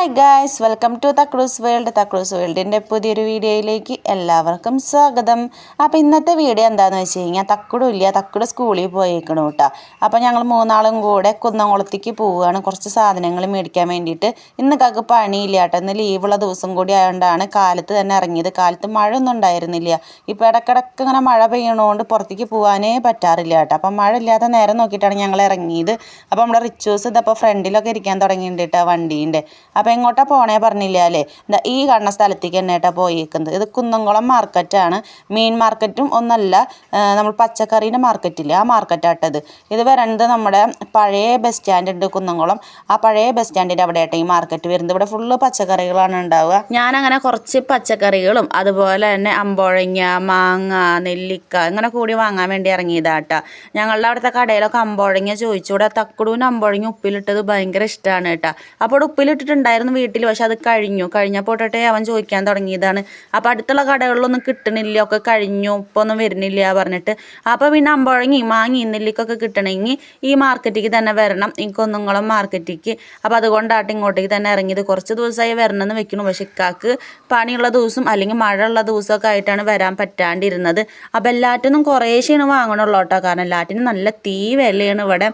Hi guys, welcome to തക്ലൂസ് വേൾഡിൻ്റെ പുതിയൊരു വീഡിയോയിലേക്ക് എല്ലാവർക്കും സ്വാഗതം. അപ്പോൾ ഇന്നത്തെ വീഡിയോ എന്താണെന്ന് വെച്ച് കഴിഞ്ഞാൽ തക്കുട് സ്കൂളിൽ പോയേക്കണം കേട്ടോ. അപ്പോൾ ഞങ്ങൾ മൂന്നാളും കൂടെ കുന്നംകുളത്തേക്ക് പോവുകയാണ് കുറച്ച് സാധനങ്ങൾ മേടിക്കാൻ വേണ്ടിയിട്ട്. ഇന്ന് കാക്ക് പണിയില്ല കേട്ടോ, ഇന്ന് ലീവുള്ള ദിവസം കൂടി ആയതുകൊണ്ടാണ് കാലത്ത് തന്നെ ഇറങ്ങിയത്. കാലത്ത് മഴ ഒന്നും ഉണ്ടായിരുന്നില്ല. ഇപ്പോൾ ഇടയ്ക്കിടയ്ക്ക് ഇങ്ങനെ മഴ പെയ്യണോണ്ട് പുറത്തേക്ക് പോകാനേ പറ്റാറില്ല കേട്ടോ. അപ്പം മഴ ഇല്ലാത്ത നേരം നോക്കിയിട്ടാണ് ഞങ്ങൾ ഇറങ്ങിയത്. അപ്പോൾ നമ്മുടെ റിച്ചൂസ് ഇതപ്പോൾ ഫ്രണ്ടിലൊക്കെ ഇരിക്കാൻ തുടങ്ങിയിട്ടുണ്ട് കേട്ടോ വണ്ടീൻ്റെ. അപ്പോൾ എങ്ങോട്ടാ പോണേ പറഞ്ഞില്ല അല്ലേ, ഈ കാണുന്ന സ്ഥലത്തേക്ക് തന്നെ കേട്ടോ പോയേക്കുന്നത്. ഇത് കുന്നംകുളം മാർക്കറ്റാണ്. മീൻ മാർക്കറ്റും ഒന്നല്ല, നമ്മൾ പച്ചക്കറീൻ്റെ മാർക്കറ്റില്ലേ, ആ മാർക്കറ്റാട്ടത്. ഇത് വരുന്നത് നമ്മുടെ പഴയ ബസ് സ്റ്റാൻഡ് ഉണ്ട് കുന്നംകുളം. ആ പഴയ ബസ് സ്റ്റാൻഡിൻ്റെ അവിടെ ആട്ടെ ഈ മാർക്കറ്റ് വരുന്നത്. ഇവിടെ ഫുള്ള് പച്ചക്കറികളാണ് ഉണ്ടാവുക. ഞാനങ്ങനെ കുറച്ച് പച്ചക്കറികളും അതുപോലെ തന്നെ അമ്പോഴങ്ങ, മാങ്ങ, നെല്ലിക്ക ഇങ്ങനെ കൂടി വാങ്ങാൻ വേണ്ടി ഇറങ്ങിയതാട്ടാ. ഞങ്ങളുടെ അവിടുത്തെ കടയിലൊക്കെ അമ്പോഴങ്ങ ചോദിച്ചുകൂടെ. തക്കുടൂന് അമ്പോഴങ്ങ ഉപ്പിലിട്ടത് ഭയങ്കര ഇഷ്ടമാണ് കേട്ടോ. അപ്പോൾ ഉപ്പിലിട്ടിട്ടുണ്ടായിരുന്നു വീട്ടിൽ, പക്ഷെ അത് കഴിഞ്ഞപ്പോൾ തൊട്ടേ അവൻ ചോദിക്കാൻ തുടങ്ങിയതാണ്. അപ്പോൾ അടുത്തുള്ള കടകളിലൊന്നും കിട്ടണില്ല, ഒക്കെ കഴിഞ്ഞു, ഉപ്പൊന്നും വരുന്നില്ല പറഞ്ഞിട്ട്. അപ്പോൾ പിന്നെ അമ്പോഴങ്ങി മാങ്ങി നെല്ലിക്കൊക്കെ കിട്ടണമെങ്കിൽ ഈ മാർക്കറ്റിലേക്ക് തന്നെ വരണം, ഈ കുന്നംകുളം മാർക്കറ്റിലേക്ക്. അപ്പോൾ അതുകൊണ്ടാട്ട് ഇങ്ങോട്ടേക്ക് തന്നെ ഇറങ്ങിയത്. കുറച്ച് ദിവസമായി വരണമെന്ന് വെക്കുന്നു, പക്ഷെ ഇക്കാക്ക് പണിയുള്ള ദിവസം അല്ലെങ്കിൽ മഴ ഉള്ള ദിവസമൊക്കെ ആയിട്ടാണ് വരാൻ പറ്റാണ്ടിരുന്നത്. അപ്പോൾ എല്ലാറ്റിനും കുറേശ്ശേണ് വാങ്ങണുള്ളൂ കേട്ടോ, കാരണം എല്ലാറ്റിനും നല്ല വിലയാണ് ഇവിടെ.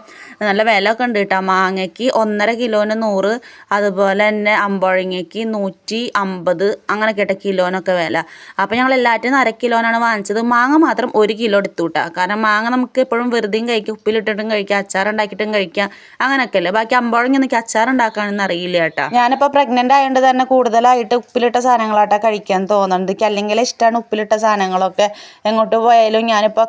നല്ല വില ഒക്കെ ഉണ്ട് കേട്ടോ. മാങ്ങയ്ക്ക് 1.5 കിലോന് 100, അതുപോലെ തന്നെ അമ്പോഴങ്ങയ്ക്ക് 150 അങ്ങനെ കേട്ട കിലോനൊക്കെ വില. അപ്പോൾ ഞങ്ങൾ എല്ലാറ്റിനും 1/2 കിലോനാണ് വാങ്ങിച്ചത്. മാങ്ങ മാത്രം 1 കിലോ എടുത്തു കേട്ടോ, കാരണം മാങ്ങ നമുക്ക് എപ്പോഴും വെറുതെയും കഴിക്കാം, ഉപ്പിലിട്ടിട്ടും കഴിക്കാം, അച്ചാറുണ്ടാക്കിയിട്ടും കഴിക്കാം, അങ്ങനെയൊക്കെ അല്ലേ. ബാക്കി അമ്പോഴങ്ങ എനിക്ക് അച്ചാറുണ്ടാക്കാനൊന്നും അറിയില്ല കേട്ടോ. ഞാനിപ്പോൾ പ്രഗ്നൻ്റ് ആയതുകൊണ്ട് തന്നെ കൂടുതലായിട്ട് ഉപ്പിലിട്ട സാധനങ്ങളാട്ടോ കഴിക്കാൻ തോന്നുന്നുണ്ട്. എനിക്ക് അല്ലെങ്കിൽ ഇഷ്ടമാണ് ഉപ്പിലിട്ട സാധനങ്ങളൊക്കെ. എങ്ങോട്ട് പോയാലും ഞാനിപ്പോൾ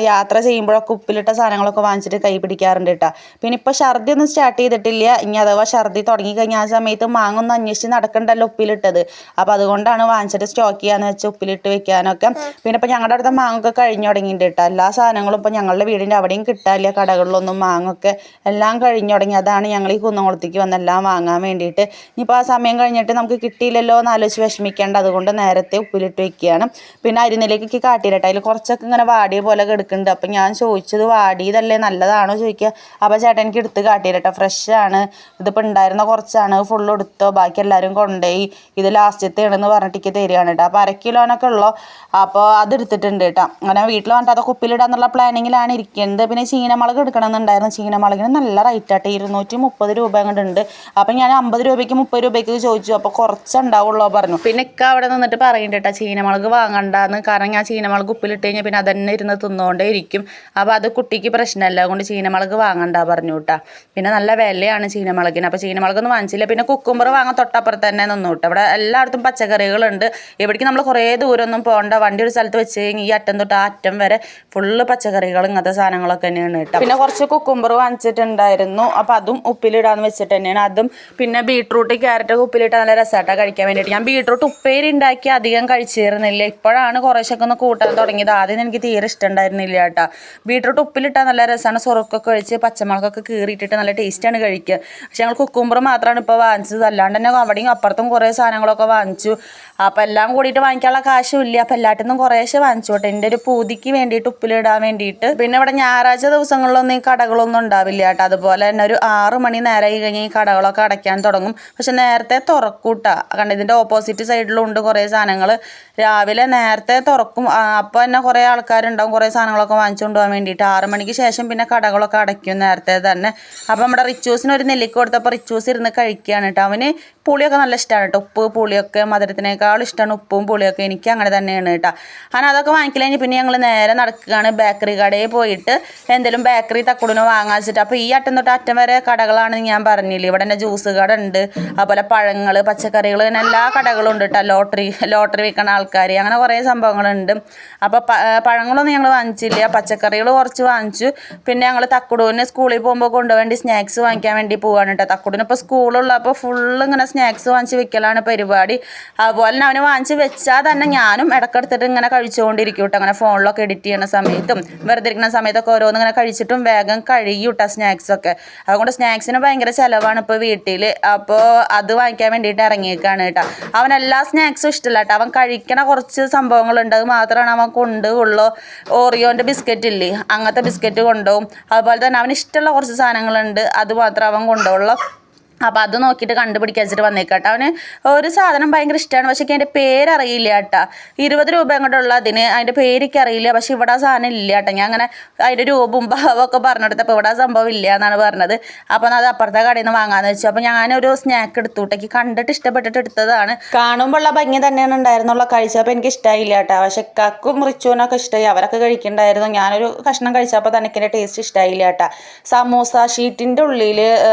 യാത്ര ചെയ്യുമ്പോഴൊക്കെ ഉപ്പിലിട്ട സാധനങ്ങളൊക്കെ വാങ്ങിച്ചിട്ട് കൈ പിടിക്കാറുണ്ട് കേട്ടോ. പിന്നെ ഇപ്പോൾ ഛർദി ഒന്നും സ്റ്റാർട്ട് ചെയ്തിട്ടില്ല. ഇനി അഥവാ ഛർദി തുടങ്ങിക്കഴിഞ്ഞാൽ ആ സമയത്ത് മാങ്ങ ഒന്ന് അന്വേഷിച്ച് നടക്കണ്ടല്ലോ ഉപ്പിലിട്ടത്. അപ്പോൾ അതുകൊണ്ടാണ് വാങ്ങിച്ചിട്ട് സ്റ്റോക്ക് ചെയ്യാന്ന് വെച്ചാൽ ഉപ്പിലിട്ട് വെക്കാനൊക്കെ. പിന്നെ ഇപ്പോൾ ഞങ്ങളുടെ അടുത്ത മാങ്ങൊക്കെ കഴിഞ്ഞു തുടങ്ങിയിട്ടുണ്ട് കേട്ടോ. എല്ലാ സാധനങ്ങളും ഇപ്പോൾ ഞങ്ങളുടെ വീടിൻ്റെ അവിടെയും കിട്ടാനില്ല, കടകളിലൊന്നും മാങ്ങൊക്കെ എല്ലാം കഴിഞ്ഞു തുടങ്ങി. അതാണ് ഞങ്ങൾ ഈ കുന്നംകുളത്തേക്ക് വന്നെല്ലാം വാങ്ങാൻ വേണ്ടിയിട്ട്. ഇനിയിപ്പോൾ ആ സമയം കഴിഞ്ഞിട്ട് നമുക്ക് കിട്ടിയില്ലല്ലോ എന്ന് ആലോചിച്ച് വിഷമിക്കേണ്ട, അതുകൊണ്ട് നേരത്തെ ഉപ്പിലിട്ട് വെക്കുകയാണ്. പിന്നെ അരിനെല്ലിക്കൊക്കെ കാട്ടിയിരട്ടെ, അതിൽ കുറച്ചൊക്കെ ഇങ്ങനെ വാടിയ പോലെ കിടക്കുന്നുണ്ട്. അപ്പം ഞാൻ ചോദിച്ചത് വാടിയതല്ലേ നല്ലതാണോ ചോദിക്കുക. അപ്പോൾ ചേട്ടൻ എനിക്ക് എടുത്ത് കാട്ടിയിരട്ടെ, ഫ്രഷാണ്, ഇതിപ്പോൾ ഉണ്ടായിരുന്ന കുറച്ചാണ്, ഫുള്ള് എടുത്തോ, ബാക്കി എല്ലാവരും കൊണ്ടുപോയി, ഇത് ലാസ്റ്റത്തെയാണെന്ന് പറഞ്ഞിട്ട് തരികയാണ് കേട്ടോ. അപ്പോൾ 1/2 കിലോനൊക്കെ ഉള്ളൂ. അപ്പോൾ അതെടുത്തിട്ടുണ്ട് കേട്ടോ. അങ്ങനെ വീട്ടിൽ വന്നിട്ട് അതൊക്കെ ഉപ്പിലിടാന്നുള്ള പ്ലാനിങ്ങിലാണ് ഇരിക്കുന്നത്. പിന്നെ ചീനമുളക് എടുക്കണമെന്നുണ്ടായിരുന്നു. ചീനമുളകിന് നല്ല റേറ്റാട്ടെ, 230 രൂപ അങ്ങോട്ടുണ്ട്. അപ്പം ഞാൻ 50 രൂപയ്ക്ക് 30 രൂപയ്ക്ക് ചോദിച്ചു. അപ്പോൾ കുറച്ചുണ്ടാവുള്ളൂ പറഞ്ഞു. പിന്നെ ഇക്ക അവിടെ നിന്നിട്ട് പറയുന്നുണ്ട് കേട്ടോ ചീനമുളക് വാങ്ങണ്ടാന്ന്, കാരണം ഞാൻ ചീനമുളക് ഉപ്പിലിട്ട് കഴിഞ്ഞാൽ പിന്നെ അതന്നെ ഇരുന്ന് തിന്നുകൊണ്ടേ ഇരിക്കും. അപ്പോൾ അത് കുട്ടിക്ക് പ്രശ്നമല്ല, അതുകൊണ്ട് ചീനമുളക് വാങ്ങണ്ട പറഞ്ഞു കേട്ടോ. പിന്നെ നല്ല വിലയാണ് ചീനമുളകിന്. അപ്പോൾ ചീനമുളകൊന്നും വാങ്ങിച്ചില്ല. പിന്നെ കുക്കുംബർ വാങ്ങാൻ തൊട്ടപ്പുറത്ത് തന്നെ നിന്നു കേട്ടോ. ഇവിടെ എല്ലായിടത്തും പച്ചക്കറികളുണ്ട്. ഇവിടേക്ക് നമ്മൾ കുറേ ദൂരമൊന്നും പോകണ്ട, വണ്ടി ഒരു സ്ഥലത്ത് വെച്ച് കഴിഞ്ഞാൽ ഈ അറ്റം തൊട്ട് ആ അറ്റം വരെ ഫുള്ള് പച്ചക്കറികൾ ഇങ്ങനത്തെ സാധനങ്ങളൊക്കെ തന്നെയാണ് കേട്ടോ. പിന്നെ കുറച്ച് കുക്കുംബർ വാങ്ങിച്ചിട്ടുണ്ടായിരുന്നു, അപ്പോൾ അതും ഉപ്പിലിടാന്ന് വെച്ചിട്ട് തന്നെയാണ്. അതും പിന്നെ ബീട്രൂട്ട് ക്യാരറ്റൊക്കെ ഉപ്പിലിട്ട് നല്ല രസമായിട്ടാണ് കഴിക്കാൻ വേണ്ടിയിട്ട്. ഞാൻ ബീട്രൂട്ട് ഉപ്പേരി ഉണ്ടാക്കി അധികം കഴിച്ചിരുന്നില്ല, ഇപ്പോഴാണ് കുറേശ്ശൊക്കെ ഒന്ന് കൂട്ടാൻ തുടങ്ങിയത്. ആദ്യം എനിക്ക് തീരെ ഇഷ്ടമുണ്ടായിരുന്നില്ല കേട്ടോ. ബീട്രൂട്ട് ഉപ്പിലിട്ടാൽ നല്ല രസമാണ്, സുറുക്കൊക്കെ ഒഴിച്ച് പച്ചമുളകൊക്കെ കീറിയിട്ടിട്ട് നല്ല ടേസ്റ്റാണ് കഴിക്കുക. പക്ഷെ ഞങ്ങൾ കുക്കുംബർ മാത്രമാണ് ഇപ്പോൾ വാങ്ങിച്ചത്, അല്ലാണ്ട് തന്നെ അവിടെയും അപ്പുറത്തും കുറേ സാധനങ്ങളൊക്കെ വാങ്ങിച്ചു. അപ്പോൾ എല്ലാം കൂടിയിട്ട് വാങ്ങിക്കാനുള്ള കാശും ഇല്ല, അപ്പോൾ എല്ലാറ്റിനും കുറേശ്ശെ വാങ്ങിച്ചു കേട്ടോ, എൻ്റെ ഒരു പൂതിക്ക് വേണ്ടിയിട്ട് ഉപ്പിലിടാൻ വേണ്ടിയിട്ട്. പിന്നെ ഇവിടെ ഞായറാഴ്ച ദിവസങ്ങളിലൊന്നും ഈ കടകളൊന്നും ഉണ്ടാവില്ല കേട്ടോ. അതുപോലെ തന്നെ ഒരു 6 മണി നേരമായി കഴിഞ്ഞാൽ ഈ കടകളൊക്കെ അടയ്ക്കാൻ തുടങ്ങും. പക്ഷെ നേരത്തെ തുറക്കൂട്ടാ, കണ്ട ഇതിൻ്റെ ഓപ്പോസിറ്റ് സൈഡിലും ഉണ്ട് കുറേ സാധനങ്ങൾ. രാവിലെ നേരത്തെ തുറക്കും, അപ്പോൾ തന്നെ കുറേ ആൾക്കാരുണ്ടാവും കുറേ സാധനങ്ങളൊക്കെ വാങ്ങിച്ചുകൊണ്ട് പോകാൻ വേണ്ടിയിട്ട്. 6 മണിക്ക് ശേഷം പിന്നെ കടകളൊക്കെ അടയ്ക്കും നേരത്തെ തന്നെ. അപ്പോൾ നമ്മുടെ റിച്ചൂസിന് ഒരു നെല്ലിക്ക കൊടുത്തപ്പോൾ റിച്ചൂസ് ഇരുന്ന് കഴിക്കുകയാണ് കേട്ടോ. അവന് പുളിയൊക്കെ നല്ല ഇഷ്ടമാണ് കേട്ടോ, ഉപ്പ് പുളിയൊക്കെ മധുരത്തിനേക്കാൾ ഇഷ്ടമാണ് ഉപ്പും പുളിയൊക്കെ. എനിക്ക് അങ്ങനെ തന്നെയാണ് കേട്ടോ. അങ്ങനെ അതൊക്കെ വാങ്ങിക്കില്ലെങ്കിൽ പിന്നെ ഞങ്ങൾ നേരെ നടക്കുകയാണ് ബേക്കറി കടയിൽ പോയിട്ട് എന്തെങ്കിലും ബേക്കറി തക്കുടിന് വാങ്ങാൻ വെച്ചിട്ട്. അപ്പോൾ ഈ അറ്റം തൊട്ട് അറ്റം വരെ കടകളാണെന്ന് ഞാൻ പറഞ്ഞില്ലേ. ഇവിടെ തന്നെ ജ്യൂസ് കട ഉണ്ട്, അതുപോലെ പഴങ്ങൾ, പച്ചക്കറികൾ, അങ്ങനെ എല്ലാ കടകളും ഉണ്ട് കേട്ടോ. ലോട്ടറി വിൽക്കുന്ന ആൾക്കാർ, അങ്ങനെ കുറേ സംഭവങ്ങളുണ്ട്. അപ്പോൾ പഴങ്ങളൊന്നും ഞങ്ങൾ വാങ്ങിച്ചില്ല, പച്ചക്കറികൾ കുറച്ച് വാങ്ങിച്ചു. പിന്നെ ഞങ്ങൾ തക്കുടൂന് സ്കൂളിൽ പോകുമ്പോൾ കൊണ്ടുവേണ്ടി സ്നാക്സ് വാങ്ങിക്കാൻ വേണ്ടി പോവാണ് കേട്ടോ. തക്കുടൂന് ഇപ്പോൾ സ്കൂളുള്ളപ്പോൾ ഫുള്ള് ഇങ്ങനെ സ്നാക്സ് വാങ്ങിച്ച് വെക്കലാണ് പരിപാടി. അതുപോലെ തന്നെ അവന് വാങ്ങിച്ച് വെച്ചാൽ തന്നെ ഞാനും ഇടയ്ക്കെടുത്തിട്ട് ഇങ്ങനെ കഴിച്ചുകൊണ്ടിരിക്കും കേട്ടോ. അങ്ങനെ ഫോണിലൊക്കെ എഡിറ്റ് ചെയ്യുന്ന സമയത്തും വെറുതെ ഇരിക്കുന്ന സമയത്തൊക്കെ ഓരോന്ന് ഇങ്ങനെ കഴിച്ചിട്ടും വേഗം കഴിയും കേട്ടോ സ്നാക്സൊക്കെ. അതുകൊണ്ട് സ്നാക്സിന് ഭയങ്കര ചിലവാണ് ഇപ്പോൾ വീട്ടിൽ. അപ്പോൾ അത് വാങ്ങിക്കാൻ വേണ്ടിയിട്ട് ഇറങ്ങിയേക്കാണ് കേട്ടോ. അവൻ എല്ലാ സ്നാക്സും ഇഷ്ടമല്ല കേട്ടോ, അവൻ കഴിക്കണ കുറച്ച് സംഭവങ്ങളുണ്ട്, അത് മാത്രമാണ് അവൻ കൊണ്ടുപോകുള്ളൂ. ഓറിയോൻ്റെ ബിസ്ക്കറ്റ് ഇല്ലേ, അങ്ങനത്തെ ബിസ്ക്കറ്റ് കൊണ്ടുപോകും. അതുപോലെ തന്നെ അവന് ഇഷ്ടമുള്ള കുറച്ച് സാധനങ്ങളുണ്ട്, അത് മാത്രമേ അവൻ കൊണ്ടുപോകുള്ളൂ. അപ്പോൾ അത് നോക്കിയിട്ട് കണ്ടുപിടിക്കാൻ വെച്ചിട്ട് വന്നേക്കാട്ടോ. അവന് ഒരു സാധനം ഭയങ്കര ഇഷ്ടമാണ്, പക്ഷേ എനിക്ക് അതിൻ്റെ പേരറിയില്ല കേട്ടോ. 20 രൂപ അങ്ങോട്ടുള്ള അതിന് അതിൻ്റെ പേരൊക്കെ അറിയില്ല, പക്ഷേ ഇവിടെ ആ സാധനം ഇല്ല കേട്ടോ. ഞാൻ അങ്ങനെ അതിൻ്റെ രൂപവും ഭാവമൊക്കെ പറഞ്ഞെടുത്തപ്പോൾ ഇവിടെ ആ സംഭവം ഇല്ല എന്നാണ് പറഞ്ഞത്. അപ്പോൾ അത് അപ്പുറത്തെ കടയിൽ നിന്ന് വാങ്ങാമെന്ന് വെച്ചു. അപ്പോൾ ഞാനൊരു സ്നാക്ക് എടുത്തുട്ടേക്ക് കണ്ടിട്ട് ഇഷ്ടപ്പെട്ടിട്ട് എടുത്തതാണ്. കാണുമ്പോഴുള്ള ഭംഗി തന്നെയാണ് ഉണ്ടായിരുന്നുള്ള കഴിച്ചപ്പോൾ എനിക്ക് ഇഷ്ടമായില്ല കേട്ടോ. പക്ഷേ കക്കും റിച്ചുവിനൊക്കെ ഇഷ്ടമായി, അവരൊക്കെ കഴിക്കണ്ടായിരുന്നു. ഞാനൊരു കഷ്ണം കഴിച്ചപ്പോൾ തന്നെ എനിക്ക് ടേസ്റ്റ് ഇഷ്ടമായില്ല കേട്ടോ. സമൂസ ഷീറ്റിൻ്റെ ഉള്ളിൽ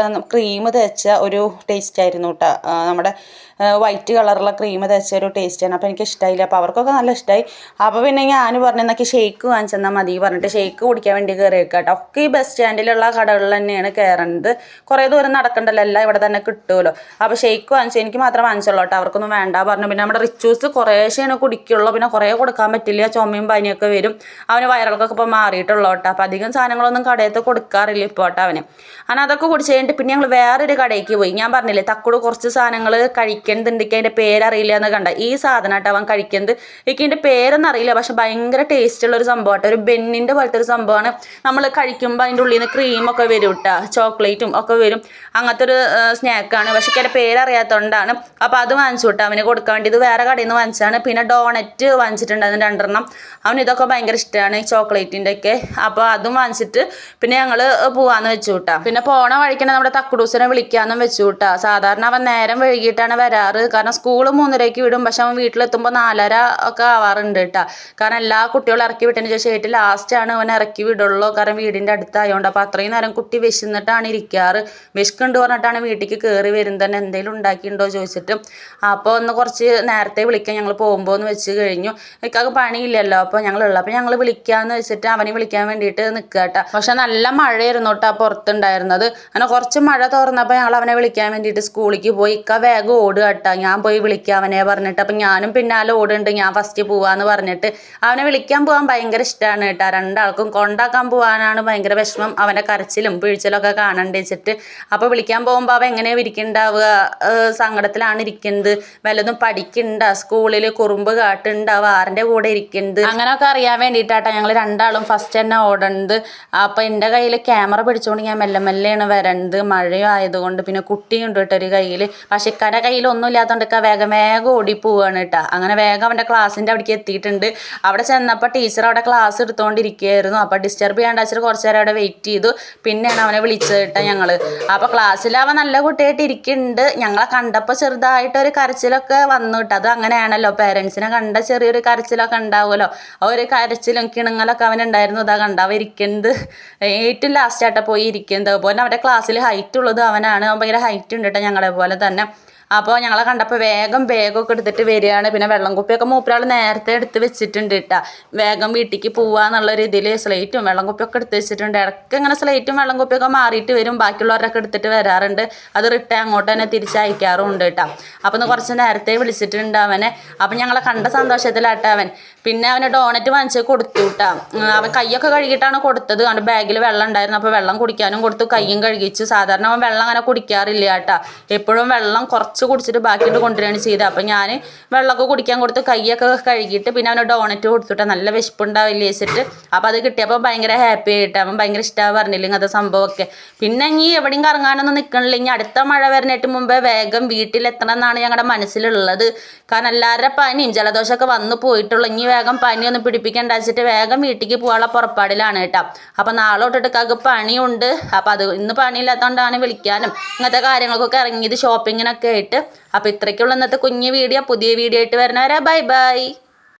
ക്രീം തേച്ച ഒരു ടേസ്റ്റ് ആയിരുന്നു കേട്ടോ. നമ്മുടെ വൈറ്റ് കളറുള്ള ക്രീം തേച്ച ഒരു ടേസ്റ്റാണ്. അപ്പോൾ എനിക്ക് ഇഷ്ടമായില്ല. അപ്പോൾ അവർക്കൊക്കെ നല്ല ഇഷ്ടമായി. അപ്പോൾ പിന്നെ ഞാൻ പറഞ്ഞു എന്നൊക്കെ ഷേക്ക് വാങ്ങിച്ചെന്നാൽ മതി പറഞ്ഞിട്ട് ഷേക്ക് കുടിക്കാൻ വേണ്ടി കയറി കേട്ടോ. ഒക്കെ ഈ ബസ് സ്റ്റാൻഡിലുള്ള കടകളിൽ തന്നെയാണ് കയറുന്നത്. കുറേ ദൂരം നടക്കണ്ടല്ലോ, എല്ലാം ഇവിടെ തന്നെ കിട്ടുമല്ലോ. അപ്പോൾ ഷേക്ക് വാങ്ങിച്ചു, എനിക്ക് മാത്രം വാങ്ങിച്ചുള്ളൂ കേട്ടോ, അവർക്കൊന്നും വേണ്ട പറഞ്ഞു. പിന്നെ നമ്മുടെ റിച്ചൂസ് കുറേശ്ശേനെ കുടിക്കുള്ളൂ, പിന്നെ കുറേ കൊടുക്കാൻ പറ്റില്ല, ചുമയും പനിയൊക്കെ വരും. അവന് വയറിളക്കൊക്കെ ഇപ്പോൾ മാറിയിട്ടുള്ളൂ കേട്ടോ. അപ്പോൾ അധികം സാധനങ്ങളൊന്നും കടയത്ത് കൊടുക്കാറില്ല ഇപ്പോൾ കേട്ടോ അവന്. അങ്ങനെ അതൊക്കെ കുടിച്ച് കഴിഞ്ഞിട്ട് പിന്നെ ഞങ്ങൾ വേറൊരു കടയ്ക്ക് പോയി. ഞാൻ പറഞ്ഞില്ലേ തക്കുട് കുറച്ച് സാധനങ്ങൾ കഴിക്കുന്നുണ്ടെങ്കിൽ അതിൻ്റെ പേരറിയില്ല എന്ന് കണ്ട ഈ സാധനം കേട്ടോ അവൻ കഴിക്കുന്നത്. എനിക്ക് അതിൻ്റെ പേരൊന്നും അറിയില്ല, പക്ഷെ ഭയങ്കര ടേസ്റ്റുള്ളൊരു സംഭവമാട്ടോ. ഒരു ബെന്നിൻ്റെ പോലത്തെ ഒരു സംഭവമാണ്. നമ്മൾ കഴിക്കുമ്പോൾ അതിൻ്റെ ഉള്ളിൽ നിന്ന് ക്രീമൊക്കെ വരും കേട്ടോ, ചോക്ലേറ്റും ഒക്കെ വരും. അങ്ങനത്തെ ഒരു സ്നാക്കാണ്, പക്ഷെ എനിക്ക് അതിൻ്റെ പേരറിയാത്തതുകൊണ്ടാണ്. അപ്പോൾ അത് വാങ്ങിച്ചു കേട്ടോ അവന് കൊടുക്കാൻ വേണ്ടി. ഇത് വേറെ കടയിൽ നിന്ന് വാങ്ങിച്ചാണ്. പിന്നെ ഡോണറ്റ് വാങ്ങിച്ചിട്ടുണ്ടായിരുന്നു 2 അവന് ഇതൊക്കെ ഭയങ്കര ഇഷ്ടമാണ്, ചോക്ലേറ്റിൻ്റെ ഒക്കെ. അപ്പോൾ അതും വാങ്ങിച്ചിട്ട് പിന്നെ ഞങ്ങൾ പോവാന്ന് വെച്ചു കൂട്ടാ. പിന്നെ പോണ വഴിക്കന്നെ നമ്മുടെ തക്കുടൂസിനെ വിളിക്കാമെന്നും വെച്ചു കൂട്ടാ. സാധാരണ അവൻ നേരം വൈകിട്ടാണ് വരാറ്, കാരണം സ്കൂൾ 3:30 വിടും, പക്ഷെ അവൻ വീട്ടിലെത്തുമ്പോൾ 4:30 ഒക്കെ ആവാറുണ്ട് കേട്ടോ. കാരണം എല്ലാ കുട്ടികളും ഇറക്കി വിട്ടതിന് ശേഷം ഏറ്റവും ലാസ്റ്റാണ് അവൻ ഇറക്കി വിടുള്ളൂ, കാരണം വീടിൻ്റെ അടുത്തായതുകൊണ്ട്. അപ്പോൾ അത്രയും നേരം കുട്ടി വിശന്നിട്ടാണ് ഇരിക്കാറ്. വിശക്കുണ്ട് പറഞ്ഞിട്ടാണ് വീട്ടിലേക്ക് കയറി വരുന്നത് തന്നെ, എന്തെങ്കിലും ഉണ്ടാക്കിയിട്ടുണ്ടോ ചോദിച്ചിട്ട്. അപ്പോൾ ഒന്ന് കുറച്ച് നേരത്തെ വിളിക്കാൻ ഞങ്ങൾ പോകുമ്പോൾ എന്ന് വെച്ച് കഴിഞ്ഞു. എനിക്കത് പണിയില്ലല്ലോ, അപ്പോൾ ഞങ്ങൾ വിളിക്കാമെന്ന് വെച്ചിട്ട് അവനെ വിളിക്കാൻ വേണ്ടിയിട്ട് നിൽക്കുക കേട്ടോ. പക്ഷെ നല്ല മഴയായിരുന്നു കേട്ടോ പുറത്തുണ്ടായിരുന്നത്. അങ്ങനെ കുറച്ച് മഴ തുറന്നപ്പോൾ ഞങ്ങൾ അവനെ വിളിക്കാൻ വേണ്ടിയിട്ട് സ്കൂളിലേക്ക് പോയി. ഇക്ക വേഗം ഓടുക കേട്ടോ, ഞാൻ പോയി വിളിക്കാം അവനെ പറഞ്ഞിട്ട്. അപ്പം ഞാനും പിന്നാലെ ഓടുന്നുണ്ട്, ഞാൻ ഫസ്റ്റ് പോവാന്ന് പറഞ്ഞിട്ട്. അവനെ വിളിക്കാൻ പോകാൻ ഭയങ്കര ഇഷ്ടമാണ് കേട്ടോ. 2 ആൾക്കും കൊണ്ടാക്കാൻ പോകാനാണ് ഭയങ്കര വിഷമം, അവൻ്റെ കരച്ചിലും പിഴിച്ചിലൊക്കെ കാണണ്ട് വെച്ചിട്ട്. അപ്പോൾ വിളിക്കാൻ പോകുമ്പോൾ അവൻ എങ്ങനെയാണ് ഇരിക്കുന്നുണ്ടാവുക, സങ്കടത്തിലാണ് ഇരിക്കുന്നത്, വല്ലതും പഠിക്കുന്നുണ്ടോ, സ്കൂളിൽ കുറുമ്പ് കാട്ടുണ്ടാവുക, ആറിൻ്റെ കൂടെ ഇരിക്കുന്നത്, അങ്ങനെയൊക്കെ അറിയാൻ വേണ്ടിയിട്ടാട്ടോ ഞങ്ങൾ 2 ആളും ഫസ്റ്റ് തന്നെ ഓടുന്നത്. അപ്പോൾ എൻ്റെ കയ്യിൽ ക്യാമറ പിടിച്ചുകൊണ്ട് ഞാൻ മെല്ലെ മെല്ലെയാണ് വരേണ്ടത്, മഴയും ആയതുകൊണ്ട്. പിന്നെ കുട്ടിയുണ്ട് കേട്ടോ ഒരു കയ്യിൽ, പക്ഷെ ഇക്കാൻ്റെ കയ്യിലൊന്നും ഇല്ലാത്തതുകൊണ്ടൊക്കെ വേഗം ഓടിപ്പോവാണ് കേട്ടോ. അങ്ങനെ വേഗം അവൻ്റെ ക്ലാസ്സിൻ്റെ അവിടേക്ക് എത്തിയിട്ടുണ്ട്. അവിടെ ചെന്നപ്പോൾ ടീച്ചർ അവിടെ ക്ലാസ് എടുത്തുകൊണ്ടിരിക്കുകയായിരുന്നു. അപ്പോൾ ഡിസ്റ്റർബ് ചെയ്യാണ്ട് വെച്ചിട്ട് കുറച്ച് നേരം അവിടെ വെയിറ്റ് ചെയ്തു. പിന്നെയാണ് അവനെ വിളിച്ചത് കേട്ടോ ഞങ്ങൾ. അപ്പോൾ ക്ലാസ്സിൽ അവൻ നല്ല കുട്ടിയായിട്ട് ഇരിക്കുന്നുണ്ട്. ഞങ്ങളെ കണ്ടപ്പോൾ ചെറുതായിട്ടൊരു കരച്ചിലൊക്കെ വന്നു കേട്ടോ. അത് അങ്ങനെയാണല്ലോ, പേരൻസിനെ കണ്ട ചെറിയൊരു കരച്ചിലൊക്കെ ഉണ്ടാവുമല്ലോ. ആ ഒരു കരച്ചിലും കിണുങ്ങലൊക്കെ അവനുണ്ടായിരുന്നു. ഇതാ കണ്ട അവൻ ഇരിക്കുന്നത് ഏറ്റവും ലാസ്റ്റായിട്ടാണ് പോയി ഇരിക്കുന്നത്. അതുപോലെ അവൻ്റെ ക്ലാസ്സിൽ ഹൈറ്റ് ഉള്ളത് അവനാണ്, അവൻ ഭയങ്കര ഹൈറ്റ് ഉണ്ട് കേട്ടോ ഞങ്ങളെ പോലെ തന്നെ. അപ്പോൾ ഞങ്ങളെ കണ്ടപ്പോൾ വേഗം ബാഗൊക്കെ എടുത്തിട്ട് വരികയാണ്. പിന്നെ വെള്ളം കുപ്പിയൊക്കെ മൂപ്പരാൾ നേരത്തെ എടുത്ത് വെച്ചിട്ടുണ്ട് കേട്ടോ, വേഗം വീട്ടിലേക്ക് പോവാന്നുള്ള രീതിയിൽ. സ്ലേറ്റും വെള്ളം കുപ്പിയൊക്കെ എടുത്ത് വെച്ചിട്ടുണ്ട്. ഇടയ്ക്ക് ഇങ്ങനെ സ്ലേറ്റും വെള്ളം കുപ്പിയൊക്കെ മാറിയിട്ട് വരും, ബാക്കിയുള്ളവരൊക്കെ എടുത്തിട്ട് വരാറുണ്ട്. അത് റിട്ടേൺ അങ്ങോട്ട് തന്നെ തിരിച്ചയക്കാറുണ്ട് കേട്ടോ. അപ്പോൾ ഒന്ന് കുറച്ച് നേരത്തെ വിളിച്ചിട്ടുണ്ട് അവനെ. അപ്പം ഞങ്ങളെ കണ്ട സന്തോഷത്തിലാട്ടോ അവൻ. പിന്നെ അവന് ഡോണറ്റ് വാങ്ങിച്ച് കൊടുത്തു കേട്ടോ. അവൻ കൈയൊക്കെ കഴുകിയിട്ടാണ് കൊടുത്തത്. അവൻ്റെ ബാഗിൽ വെള്ളം ഉണ്ടായിരുന്നു, അപ്പോൾ വെള്ളം കുടിക്കാനും കൊടുത്തു, കയ്യും കഴുകിച്ചു. സാധാരണ അവൻ വെള്ളം അങ്ങനെ കുടിക്കാറില്ല കേട്ടോ, എപ്പോഴും വെള്ളം കുറച്ച് കുടിച്ചിട്ട് ബാക്കിയിട്ട് കൊണ്ടുവരികയാണ് ചെയ്തത്. അപ്പം ഞാൻ വെള്ളമൊക്കെ കുടിക്കാൻ കൊടുത്ത് കൈയൊക്കെ കഴുകിയിട്ട് പിന്നെ അവന് ഡോണറ്റ് കൊടുത്തിട്ട് നല്ല വിശപ്പുണ്ടാവില്ല വെച്ചിട്ട്. അപ്പോൾ അത് കിട്ടിയപ്പോൾ ഭയങ്കര ഹാപ്പി ആയിട്ട് അവൻ ഭയങ്കര ഇഷ്ടമാണ് പറഞ്ഞില്ല ഇങ്ങനത്തെ സംഭവമൊക്കെ. പിന്നെ ഇനി എവിടെയും കറങ്ങാനൊന്നും നിൽക്കണില്ല, ഇനി അടുത്ത മഴ വരുന്നതിന് മുമ്പേ വേഗം വീട്ടിലെത്തണം എന്നാണ് ഞങ്ങളുടെ മനസ്സിലുള്ളത്. കാരണം എല്ലാവരുടെ പനിയും ജലദോഷമൊക്കെ വന്നു പോയിട്ടുള്ളൂ. ഇനി വേഗം പനിയൊന്നും പിടിപ്പിക്കേണ്ട വെച്ചിട്ട് വേഗം വീട്ടിലേക്ക് പോകാനുള്ള പുറപ്പാടിലാണ് കേട്ടോ. അപ്പോൾ നാളെ തൊട്ടിട്ട് കാക്ക് പണിയുണ്ട്. അപ്പോൾ അത് ഇന്ന് പണിയില്ലാത്തതുകൊണ്ടാണ് വിളിക്കാനും ഇങ്ങനത്തെ കാര്യങ്ങൾക്കൊക്കെ ഇറങ്ങിയത്, ഷോപ്പിങ്ങിനൊക്കെ ആയിട്ട്. അപ്പോൾ ഇത്രയ്ക്കുള്ള ഇന്നത്തെ കുഞ്ഞു വീഡിയോ. പുതിയ വീഡിയോ ആയിട്ട് വരുന്നവരെ ബൈ ബൈ.